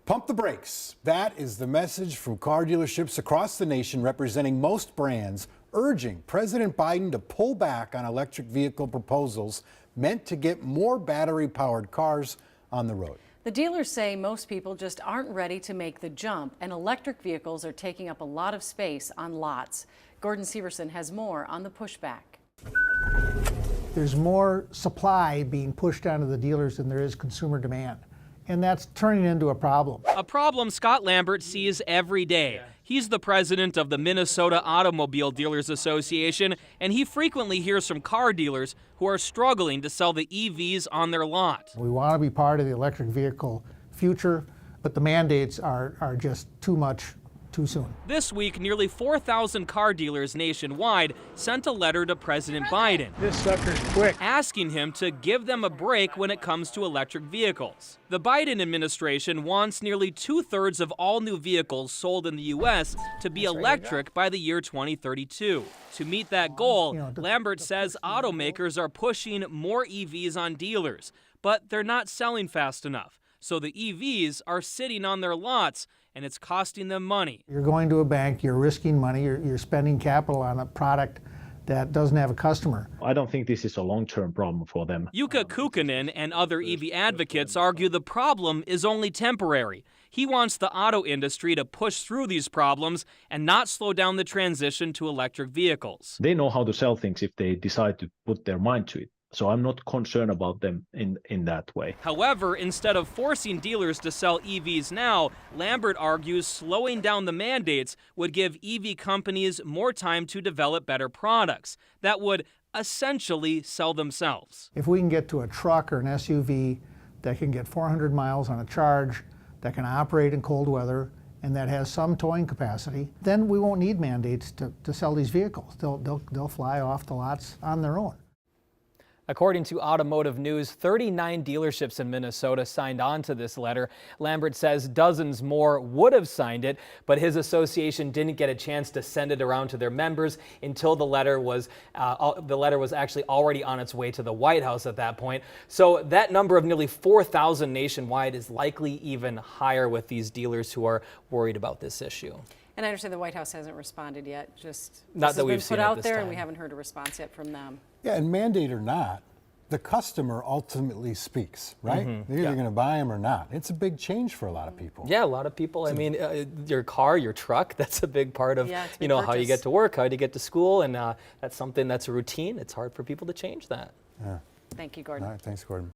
Pump the brakes. That is the message from car dealerships across the nation representing most brands, urging President Biden to pull back on electric vehicle proposals meant to get more battery-powered cars on the road. The dealers say most people just aren't ready to make the jump, and electric vehicles are taking up a lot of space on lots. Gordon Severson has more on the pushback. There's more supply being pushed onto the dealers than there is consumer demand. And that's turning into a problem. A problem Scott Lambert sees every day. He's the president of the Minnesota Automobile Dealers Association, and he frequently hears from car dealers who are struggling to sell the EVs on their lot. We want to be part of the electric vehicle future, but the mandates are just too much too soon. This week, nearly 4,000 car dealers nationwide sent a letter to President Biden. This sucker's quick. Asking him to give them a break when it comes to electric vehicles. The Biden administration wants nearly 2/3 of all new vehicles sold in the U.S. to be electric by the year 2032. To meet that goal, Lambert says automakers are pushing more EVs on dealers, but they're not selling fast enough. So the EVs are sitting on their lots, and it's costing them money. You're going to a bank, you're risking money, you're spending capital on a product that doesn't have a customer. I don't think this is a long-term problem for them. Jukka Kukkonen and other EV advocates argue the problem is only temporary. He wants the auto industry to push through these problems and not slow down the transition to electric vehicles. They know how to sell things if they decide to put their mind to it. So I'm not concerned about them in that way. However, instead of forcing dealers to sell EVs now, Lambert argues slowing down the mandates would give EV companies more time to develop better products that would essentially sell themselves. If we can get to a truck or an SUV that can get 400 miles on a charge, that can operate in cold weather, and that has some towing capacity, then we won't need mandates to sell these vehicles. They'll fly off the lots on their own. According to Automotive News, 39 dealerships in Minnesota signed on to this letter. Lambert says dozens more would have signed it, but his association didn't get a chance to send it around to their members until the letter was actually already on its way to the White House at that point. So that number of nearly 4,000 nationwide is likely even higher with these dealers who are worried about this issue. And I understand the White House hasn't responded yet. Just not that we've seen put out there, time. and we haven't heard a response yet from them. Yeah, and mandate or not, the customer ultimately speaks, right? They're either going to buy them or not. It's a big change for a lot of people. Yeah, a lot of people. I mean, your car, your truck, that's a big part of, how you get to work, how you get to school, and that's something that's a routine. It's hard for people to change that. Yeah. Thank you, Gordon. All right, thanks, Gordon.